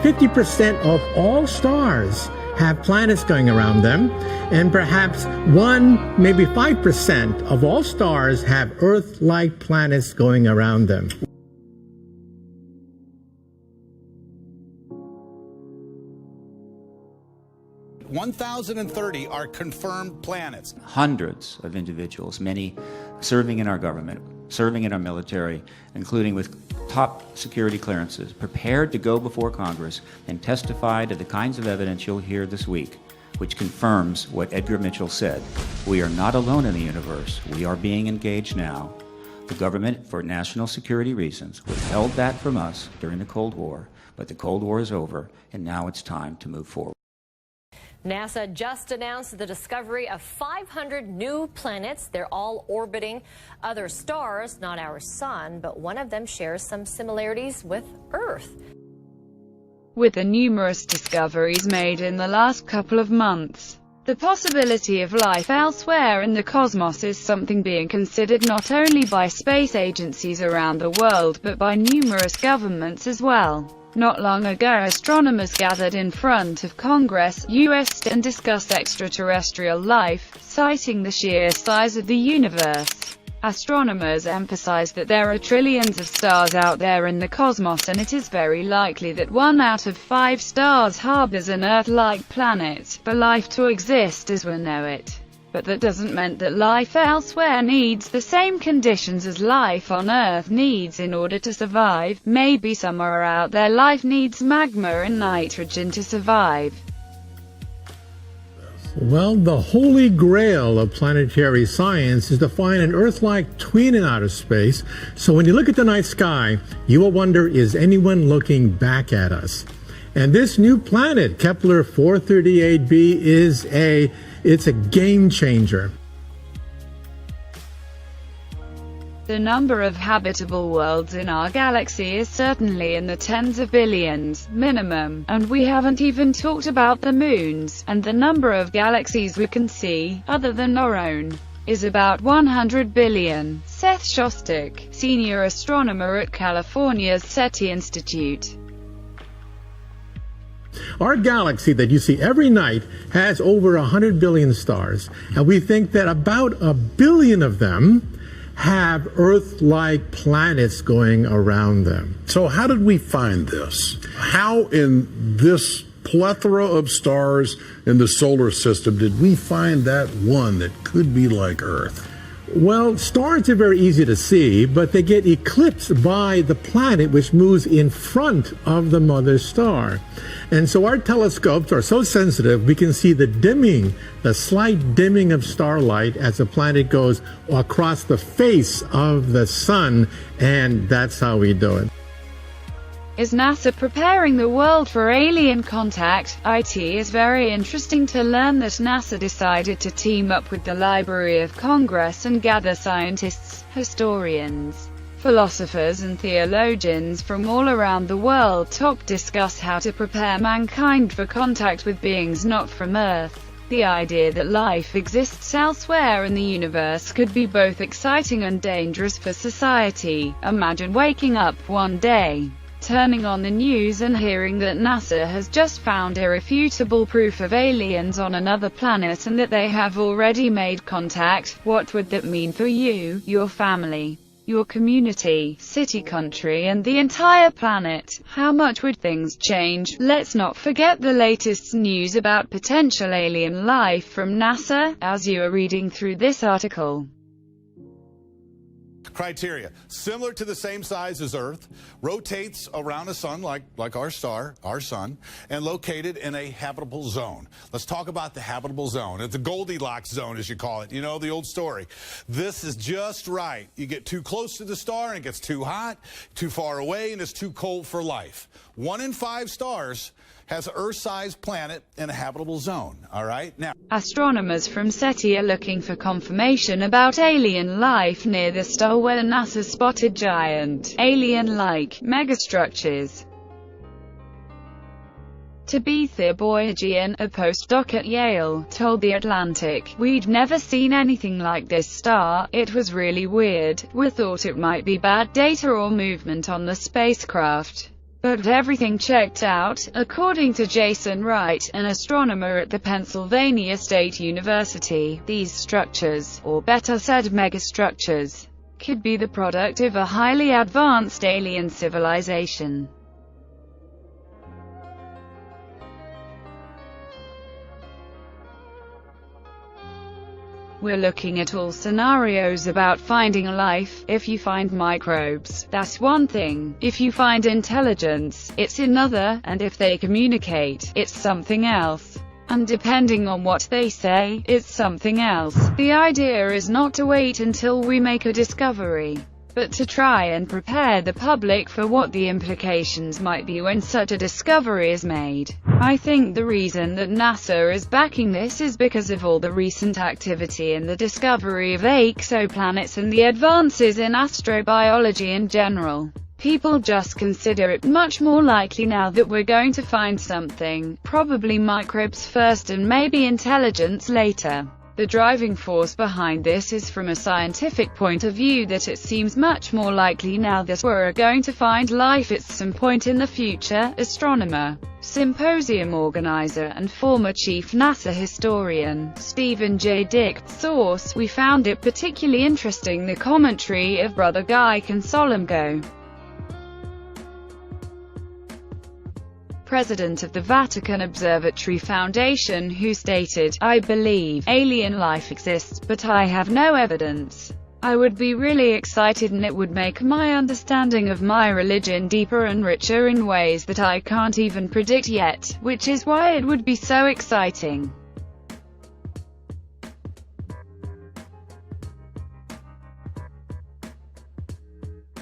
50% of all stars have planets going around them, and perhaps 1, maybe 5% of all stars have Earth-like planets going around them. $1,030 are confirmed planets. Hundreds of individuals, many serving in our government, serving in our military, including with top security clearances, prepared to go before Congress and testify to the kinds of evidence you'll hear this week, which confirms what Edgar Mitchell said. We are not alone in the universe. We are being engaged now. The government, for national security reasons, withheld that from us during the Cold War, but the Cold War is over, and now it's time to move forward. NASA just announced the discovery of 500 new planets. They're all orbiting other stars, not our sun, but one of them shares some similarities with Earth. With the numerous discoveries made in the last couple of months, the possibility of life elsewhere in the cosmos is something being considered not only by space agencies around the world but by numerous governments as well. Not long ago, astronomers gathered in front of Congress, U.S., and discussed extraterrestrial life, citing the sheer size of the universe. Astronomers emphasized that there are trillions of stars out there in the cosmos, and it is very likely that 1 out of 5 stars harbors an Earth-like planet for life to exist as we know it. But that doesn't mean that life elsewhere needs the same conditions as life on Earth needs in order to survive. Maybe somewhere out there life needs magma and nitrogen to survive. Well, the holy grail of planetary science is to find an Earth-like twin in outer space. So when you look at the night sky, you will wonder, is anyone looking back at us? And this new planet, Kepler 438b, it's a game changer. The number of habitable worlds in our galaxy is certainly in the tens of billions, minimum, and we haven't even talked about the moons, and the number of galaxies we can see, other than our own, is about 100 billion. Seth Shostak, senior astronomer at California's SETI Institute. Our galaxy that you see every night has over 100 billion stars, and we think that about 1 billion of them have Earth-like planets going around them. So how did we find this? How in this plethora of stars in the solar system did we find that one that could be like Earth? Well, stars are very easy to see, but they get eclipsed by the planet which moves in front of the mother star. And so our telescopes are so sensitive, we can see the dimming, the slight dimming of starlight as the planet goes across the face of the sun, and that's how we do it. Is NASA preparing the world for alien contact? It is very interesting to learn that NASA decided to team up with the Library of Congress and gather scientists, historians, philosophers and theologians from all around the world to discuss how to prepare mankind for contact with beings not from Earth. The idea that life exists elsewhere in the universe could be both exciting and dangerous for society. Imagine waking up one day, turning on the news and hearing that NASA has just found irrefutable proof of aliens on another planet and that they have already made contact. What would that mean for you, your family, your community, city, country, and the entire planet? How much would things change? Let's not forget the latest news about potential alien life from NASA, as you are reading through this article. Criteria: similar to the same size as Earth, rotates around a sun like our star, our sun, and located in a habitable zone. Let's talk about the habitable zone. It's the Goldilocks zone, as you call it. You know the old story. This is just right. You get too close to the star and it gets too hot, too far away and it's too cold for life. 1 in 5 stars has an Earth-sized planet in a habitable zone, all right? Now, astronomers from SETI are looking for confirmation about alien life near the star where NASA spotted giant, alien-like, megastructures. Tabitha Boyajian, a postdoc at Yale, told The Atlantic, "We'd never seen anything like this star. It was really weird. We thought it might be bad data or movement on the spacecraft. But everything checked out, according to Jason Wright, an astronomer at the Pennsylvania State University. These structures, or better said megastructures, could be the product of a highly advanced alien civilization. We're looking at all scenarios about finding life. If you find microbes, that's one thing. If you find intelligence, it's another. And if they communicate, it's something else. And depending on what they say, it's something else. The idea is not to wait until we make a discovery, but to try and prepare the public for what the implications might be when such a discovery is made. I think the reason that NASA is backing this is because of all the recent activity in the discovery of exoplanets and the advances in astrobiology in general. People just consider it much more likely now that we're going to find something, probably microbes first and maybe intelligence later. The driving force behind this is from a scientific point of view that it seems much more likely now that we're going to find life at some point in the future. Astronomer, symposium organizer and former chief NASA historian, Stephen J. Dick. Source: we found it particularly interesting the commentary of Brother Guy Consolmagno, president of the Vatican Observatory Foundation, who stated, "I believe alien life exists, but I have no evidence. I would be really excited and it would make my understanding of my religion deeper and richer in ways that I can't even predict yet, which is why it would be so exciting."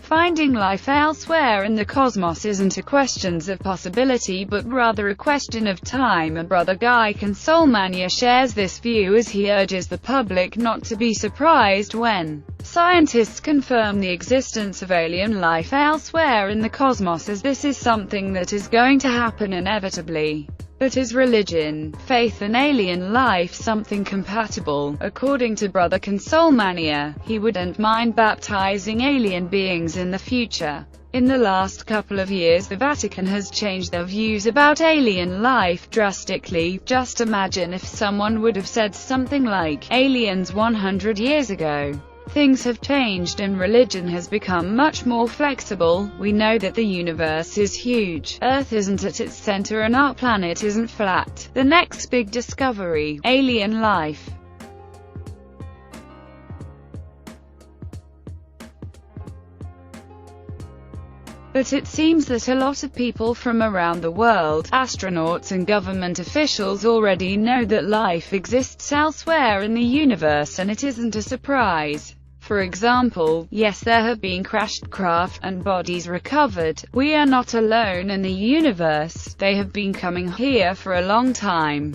Finding life elsewhere in the cosmos isn't a question of possibility but rather a question of time, and Brother Guy Consolmagno shares this view as he urges the public not to be surprised when scientists confirm the existence of alien life elsewhere in the cosmos, as this is something that is going to happen inevitably. But is religion, faith and alien life something compatible? According to Brother Consolmagno, he wouldn't mind baptizing alien beings in the future. In the last couple of years the Vatican has changed their views about alien life drastically. Just imagine if someone would have said something like, aliens 100 years ago. Things have changed and religion has become much more flexible. We know that the universe is huge. Earth isn't at its center and our planet isn't flat. The next big discovery, alien life. But it seems that a lot of people from around the world, astronauts and government officials, already know that life exists elsewhere in the universe, and it isn't a surprise. For example, yes, there have been crashed craft and bodies recovered. We are not alone in the universe. They have been coming here for a long time.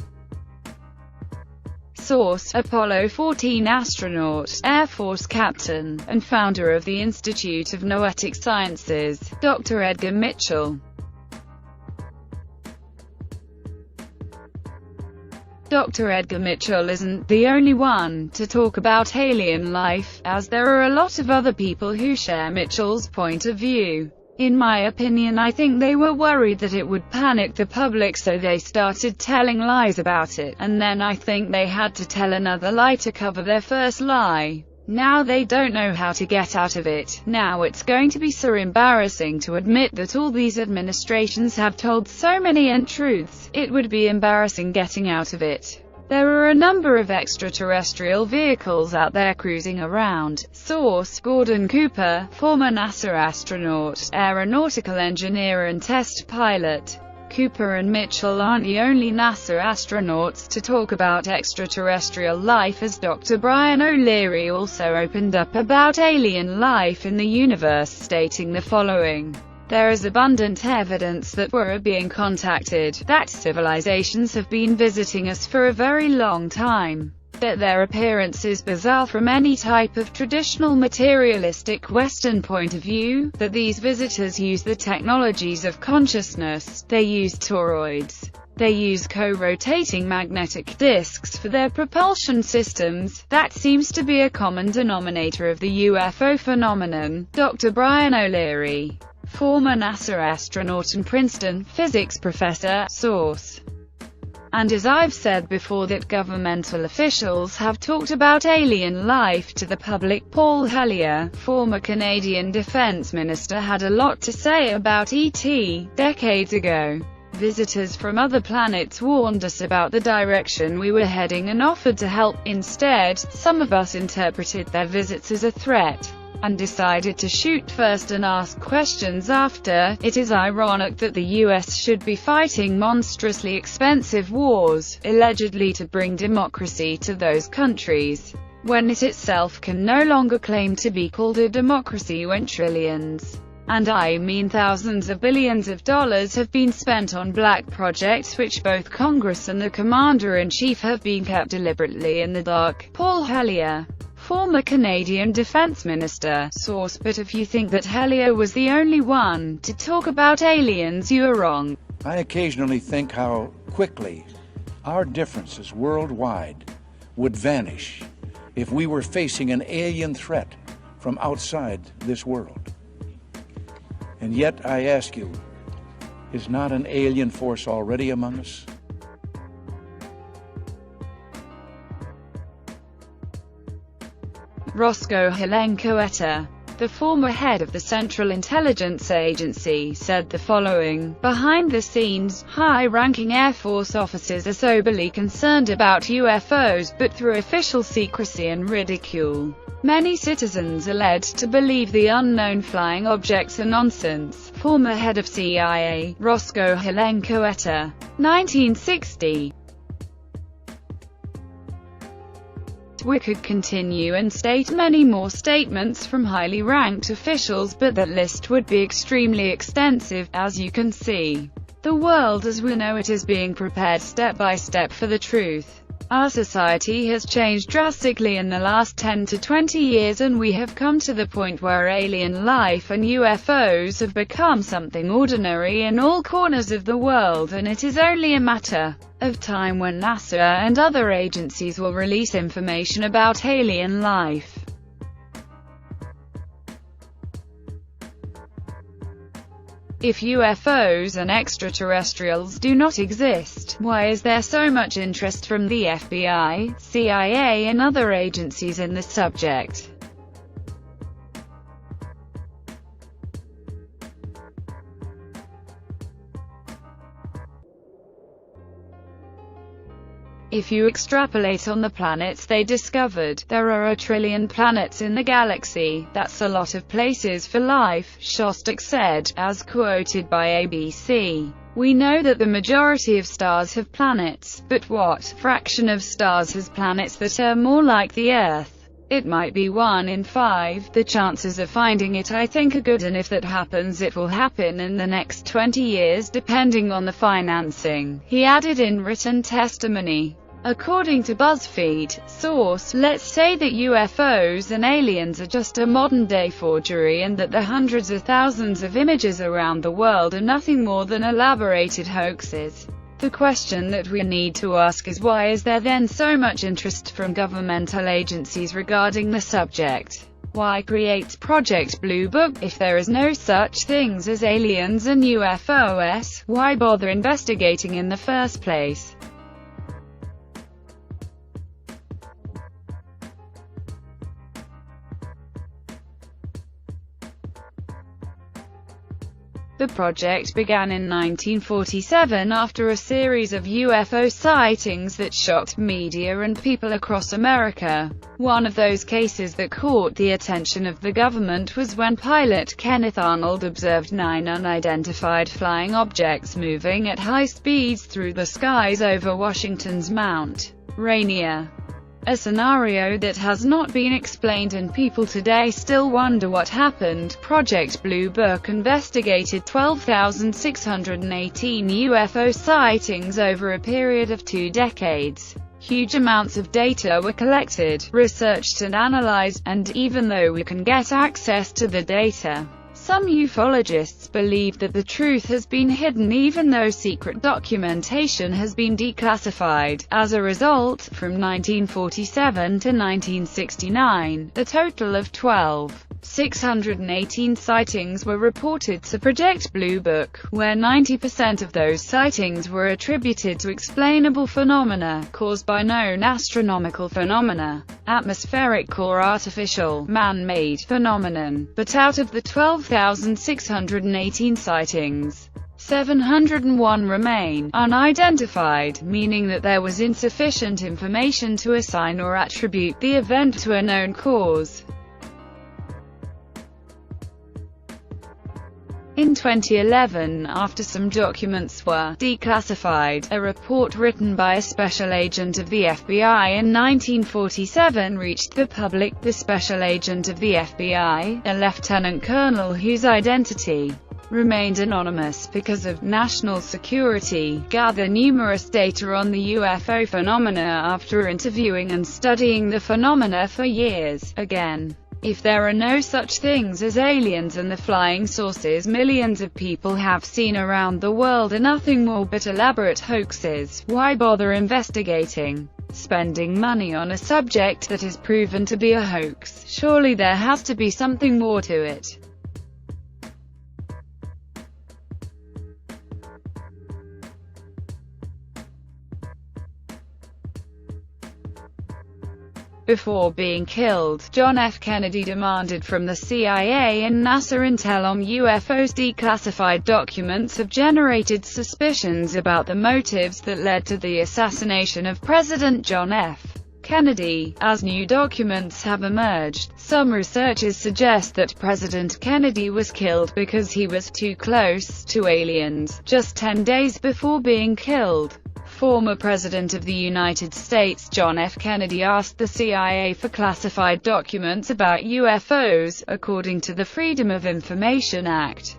Source: Apollo 14 astronaut, Air Force captain, and founder of the Institute of Noetic Sciences, Dr. Edgar Mitchell. Dr. Edgar Mitchell isn't the only one to talk about alien life, as there are a lot of other people who share Mitchell's point of view. In my opinion, I think they were worried that it would panic the public, so they started telling lies about it, and then I think they had to tell another lie to cover their first lie. Now they don't know how to get out of it. Now it's going to be so embarrassing to admit that all these administrations have told so many untruths. It would be embarrassing getting out of it. There are a number of extraterrestrial vehicles out there cruising around. Source: Gordon Cooper, former NASA astronaut, aeronautical engineer and test pilot. Cooper and Mitchell aren't the only NASA astronauts to talk about extraterrestrial life, as Dr. Brian O'Leary also opened up about alien life in the universe, stating the following: "There is abundant evidence that we're being contacted, that civilizations have been visiting us for a very long time, that their appearance is bizarre from any type of traditional materialistic Western point of view, that these visitors use the technologies of consciousness, they use toroids, they use co-rotating magnetic disks for their propulsion systems. That seems to be a common denominator of the UFO phenomenon." Dr. Brian O'Leary, former NASA astronaut and Princeton physics professor. Source. And as I've said before, that governmental officials have talked about alien life to the public. Paul Hellyer, former Canadian defense minister, had a lot to say about ET decades ago. Visitors from other planets warned us about the direction we were heading and offered to help. Instead, some of us interpreted their visits as a threat, and decided to shoot first and ask questions after. It is ironic that the US should be fighting monstrously expensive wars, allegedly to bring democracy to those countries, when it itself can no longer claim to be called a democracy when trillions, and I mean thousands of billions of dollars, have been spent on black projects which both Congress and the Commander-in-Chief have been kept deliberately in the dark. Paul Hellyer, former Canadian defense minister. Source. But if you think that Hellyer was the only one to talk about aliens, you are wrong. I occasionally think how quickly our differences worldwide would vanish if we were facing an alien threat from outside this world. And yet, I ask you, is not an alien force already among us? Roscoe Helenkoeta, the former head of the Central Intelligence Agency, said the following: behind the scenes, high-ranking Air Force officers are soberly concerned about UFOs, but through official secrecy and ridicule, many citizens are led to believe the unknown flying objects are nonsense. Former head of CIA, Roscoe Helenkoeta, 1960. We could continue and state many more statements from highly ranked officials, but that list would be extremely extensive. As you can see, the world as we know it is being prepared step by step for the truth. Our society has changed drastically in the last 10 to 20 years, and we have come to the point where alien life and UFOs have become something ordinary in all corners of the world, and it is only a matter of time when NASA and other agencies will release information about alien life. If UFOs and extraterrestrials do not exist, why is there so much interest from the FBI, CIA and other agencies in the subject? If you extrapolate on the planets they discovered, there are 1 trillion planets in the galaxy. That's a lot of places for life, Shostak said, as quoted by ABC. We know that the majority of stars have planets, but what fraction of stars has planets that are more like the Earth? It might be 1 in 5. The chances of finding it, I think, are good, and if that happens, it will happen in the next 20 years, depending on the financing, he added in written testimony. According to BuzzFeed. Source. Let's say that UFOs and aliens are just a modern-day forgery, and that the hundreds of thousands of images around the world are nothing more than elaborated hoaxes. The question that we need to ask is, why is there then so much interest from governmental agencies regarding the subject? Why create Project Blue Book if there is no such things as aliens and UFOs? Why bother investigating in the first place? The project began in 1947 after a series of UFO sightings that shocked media and people across America. One of those cases that caught the attention of the government was when pilot Kenneth Arnold observed 9 unidentified flying objects moving at high speeds through the skies over Washington's Mount Rainier. A scenario that has not been explained, and people today still wonder what happened. Project Blue Book investigated 12,618 UFO sightings over a period of 2 decades. Huge amounts of data were collected, researched and analyzed, and even though we can get access to the data, some ufologists believe that the truth has been hidden even though secret documentation has been declassified. As a result, from 1947 to 1969, a total of 12 618 sightings were reported to Project Blue Book, where 90% of those sightings were attributed to explainable phenomena, caused by known astronomical phenomena, atmospheric or artificial, man-made phenomenon. But out of the 12,618 sightings, 701 remain unidentified, meaning that there was insufficient information to assign or attribute the event to a known cause. In 2011, after some documents were declassified, a report written by a special agent of the FBI in 1947 reached the public. The special agent of the FBI, a lieutenant colonel whose identity remained anonymous because of national security, gathered numerous data on the UFO phenomena after interviewing and studying the phenomena for years. Again, if there are no such things as aliens and the flying saucers millions of people have seen around the world are nothing more but elaborate hoaxes, why bother investigating? Spending money on a subject that is proven to be a hoax? Surely there has to be something more to it. Before being killed, John F. Kennedy demanded from the CIA and NASA intel on UFOs. Declassified documents have generated suspicions about the motives that led to the assassination of President John F. Kennedy. As new documents have emerged, some researchers suggest that President Kennedy was killed because he was too close to aliens, just 10 days before being killed. Former President of the United States John F. Kennedy asked the CIA for classified documents about UFOs, according to the Freedom of Information Act.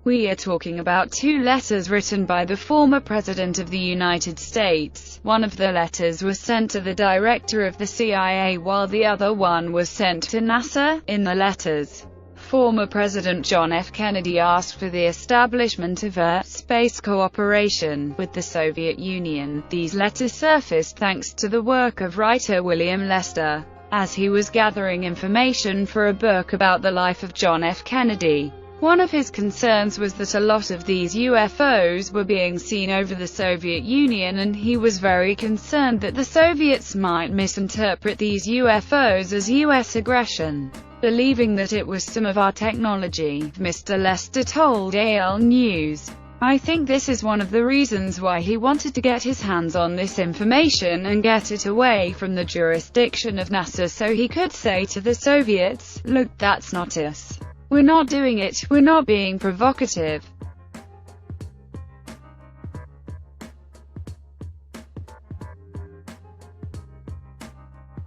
We are talking about two letters written by the former President of the United States. One of the letters was sent to the director of the CIA while the other one was sent to NASA. In the letters, former President John F. Kennedy asked for the establishment of a space cooperation with the Soviet Union. These letters surfaced thanks to the work of writer William Lester, as he was gathering information for a book about the life of John F. Kennedy. One of his concerns was that a lot of these UFOs were being seen over the Soviet Union, and he was very concerned that the Soviets might misinterpret these UFOs as U.S. aggression, believing that it was some of our technology. Mr. Lester told AL News, "I think this is one of the reasons why he wanted to get his hands on this information and get it away from the jurisdiction of NASA so he could say to the Soviets, look, that's not us. We're not doing it, we're not being provocative."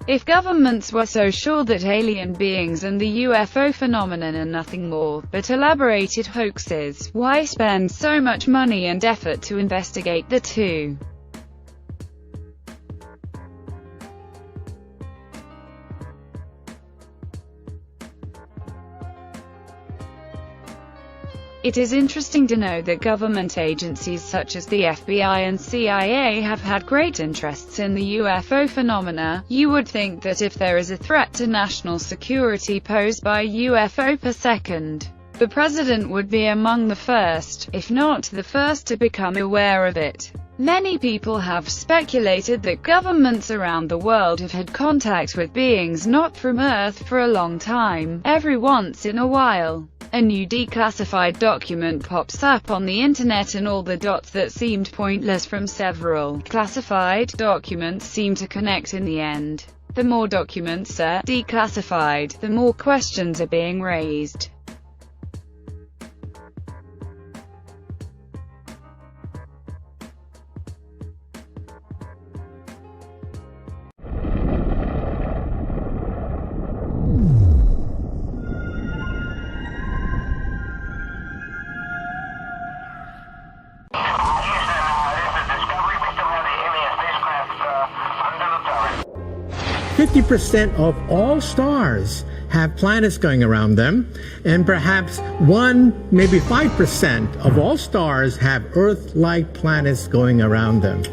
If governments were so sure that alien beings and the UFO phenomenon are nothing more but elaborated hoaxes, why spend so much money and effort to investigate the two? It is interesting to know that government agencies such as the FBI and CIA have had great interests in the UFO phenomena. You would think that if there is a threat to national security posed by a UFO per second, the president would be among the first, if not the first, to become aware of it. Many people have speculated that governments around the world have had contact with beings not from Earth for a long time. Every once in a while, a new declassified document pops up on the internet and all the dots that seemed pointless from several classified documents seem to connect in the end. The more documents are declassified, the more questions are being raised. Fifty 50% of all stars have planets going around them, and perhaps 1, maybe 5% of all stars have Earth-like planets going around them.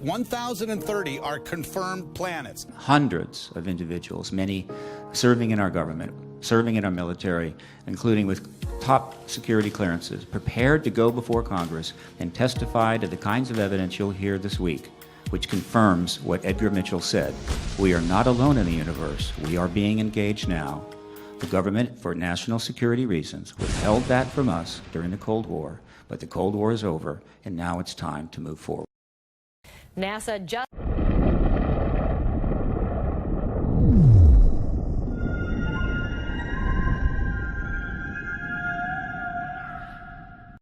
1,030 are confirmed planets. Hundreds of individuals, many serving in our government, serving in our military, including with top security clearances, prepared to go before Congress and testify to the kinds of evidence you'll hear this week, which confirms what Edgar Mitchell said. We are not alone in the universe. We are being engaged now. The government, for national security reasons, withheld that from us during the Cold War, but the Cold War is over, and now it's time to move forward. NASA just